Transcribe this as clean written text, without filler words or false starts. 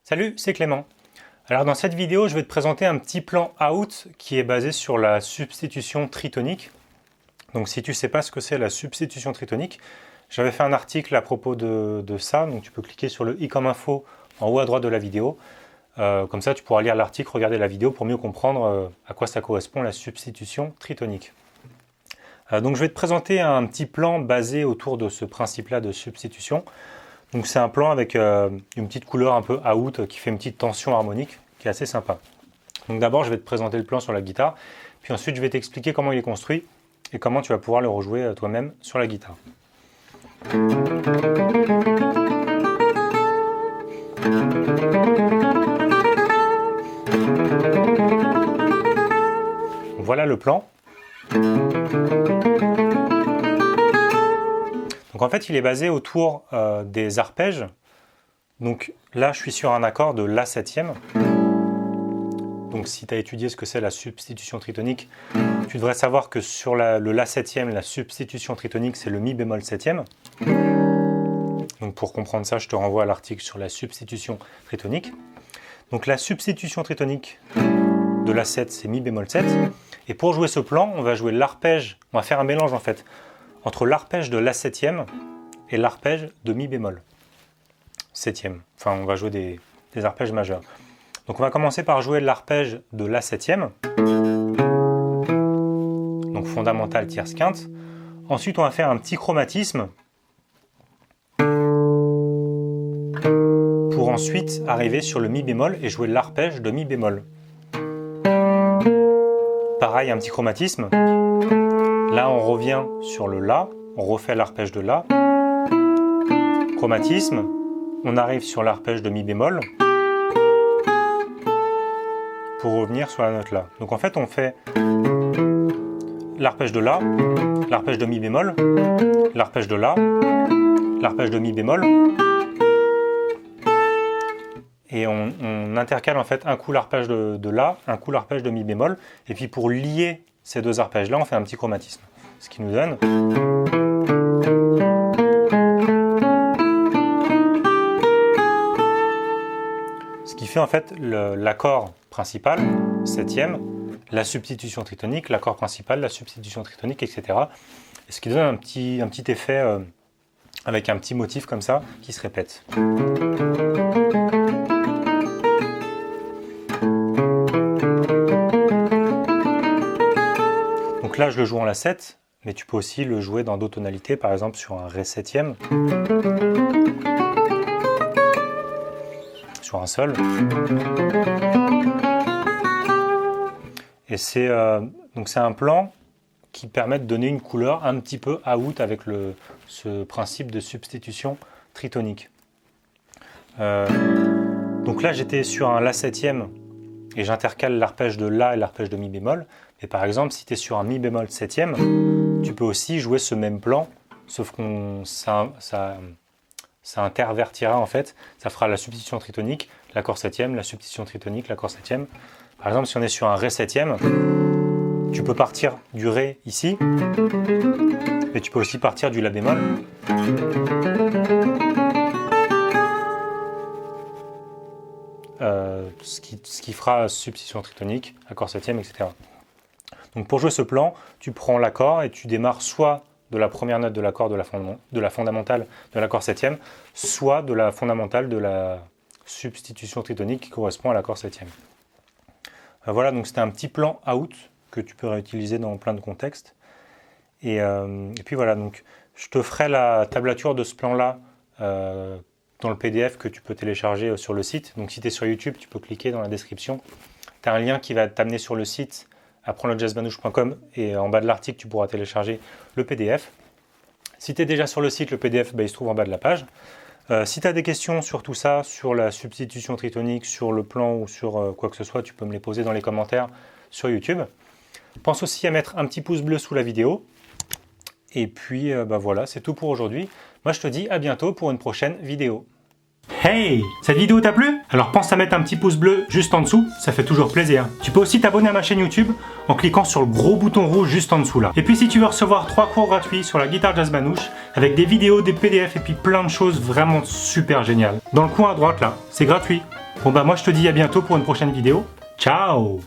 Salut, c'est Clément. Alors dans cette vidéo, je vais te présenter un petit plan out qui est basé sur la substitution tritonique. Donc si tu ne sais pas ce que c'est la substitution tritonique, j'avais fait un article à propos de ça, donc tu peux cliquer sur le i comme info en haut à droite de la vidéo. Comme ça, tu pourras lire l'article, regarder la vidéo pour mieux comprendre à quoi ça correspond la substitution tritonique. Donc je vais te présenter un petit plan basé autour de ce principe-là de substitution. Donc c'est un plan avec une petite couleur un peu out qui fait une petite tension harmonique qui est assez sympa. Donc d'abord je vais te présenter le plan sur la guitare, puis ensuite je vais t'expliquer comment il est construit et comment tu vas pouvoir le rejouer toi-même sur la guitare. Voilà le plan. Donc en fait, il est basé autour des arpèges. Donc là, je suis sur un accord de La septième. Donc si tu as étudié ce que c'est la substitution tritonique, tu devrais savoir que sur le La septième, la substitution tritonique, c'est le Mi bémol septième. Donc pour comprendre ça, je te renvoie à l'article sur la substitution tritonique. Donc la substitution tritonique de La 7, c'est Mi bémol 7. Et pour jouer ce plan, on va jouer l'arpège, on va faire un mélange en fait, entre l'arpège de La septième et l'arpège de Mi bémol septième. Enfin, on va jouer des arpèges majeurs. Donc on va commencer par jouer l'arpège de La septième, donc fondamental tierce quinte. Ensuite, on va faire un petit chromatisme pour ensuite arriver sur le Mi bémol et jouer l'arpège de Mi bémol. Pareil, un petit chromatisme. Là, on revient sur le La, on refait l'arpège de La. Chromatisme, on arrive sur l'arpège de Mi bémol pour revenir sur la note La. Donc en fait, on fait l'arpège de La, l'arpège de Mi bémol, l'arpège de La, l'arpège de Mi bémol. Et on intercale en fait un coup l'arpège de La, un coup l'arpège de Mi bémol. Et puis pour lier ces deux arpèges-là, on fait un petit chromatisme. Ce qui nous donne... Ce qui fait en fait l'accord principal, septième, la substitution tritonique, l'accord principal, la substitution tritonique, etc. Et ce qui donne un petit effet avec un petit motif comme ça qui se répète. Donc là, je le joue en La 7, mais tu peux aussi le jouer dans d'autres tonalités, par exemple sur un Ré septième, sur un Sol. Et c'est un plan qui permet de donner une couleur un petit peu out avec ce principe de substitution tritonique. Donc là, j'étais sur un La septième et j'intercale l'arpège de La et l'arpège de Mi bémol. Et par exemple, si tu es sur un Mi bémol septième, tu peux aussi jouer ce même plan, sauf que ça intervertira en fait, ça fera la substitution tritonique, l'accord septième, la substitution tritonique, l'accord septième. Par exemple, si on est sur un Ré septième, tu peux partir du Ré ici, mais tu peux aussi partir du La bémol. Ce qui fera substitution tritonique, accord septième, etc. Donc pour jouer ce plan, tu prends l'accord et tu démarres soit de la première note de l'accord de la fondamentale de l'accord septième, soit de la fondamentale de la substitution tritonique qui correspond à l'accord septième. Voilà, donc c'était un petit plan out que tu peux réutiliser dans plein de contextes. Et puis voilà, donc je te ferai la tablature de ce plan-là dans le PDF que tu peux télécharger sur le site. Donc si tu es sur YouTube, tu peux cliquer dans la description. Tu as un lien qui va t'amener sur le site apprendlejazzmanouche.com et en bas de l'article, tu pourras télécharger le PDF. Si tu es déjà sur le site, le PDF, il se trouve en bas de la page. Si tu as des questions sur tout ça, sur la substitution tritonique, sur le plan ou sur quoi que ce soit, tu peux me les poser dans les commentaires sur YouTube. Pense aussi à mettre un petit pouce bleu sous la vidéo. Et puis voilà, c'est tout pour aujourd'hui. Moi, je te dis à bientôt pour une prochaine vidéo. Hey! Cette vidéo t'a plu? Alors pense à mettre un petit pouce bleu juste en dessous, ça fait toujours plaisir. Tu peux aussi t'abonner à ma chaîne YouTube en cliquant sur le gros bouton rouge juste en dessous là. Et puis si tu veux recevoir 3 cours gratuits sur la guitare jazz manouche, avec des vidéos, des PDF et puis plein de choses vraiment super géniales. Dans le coin à droite là, c'est gratuit. Bon bah moi je te dis à bientôt pour une prochaine vidéo. Ciao!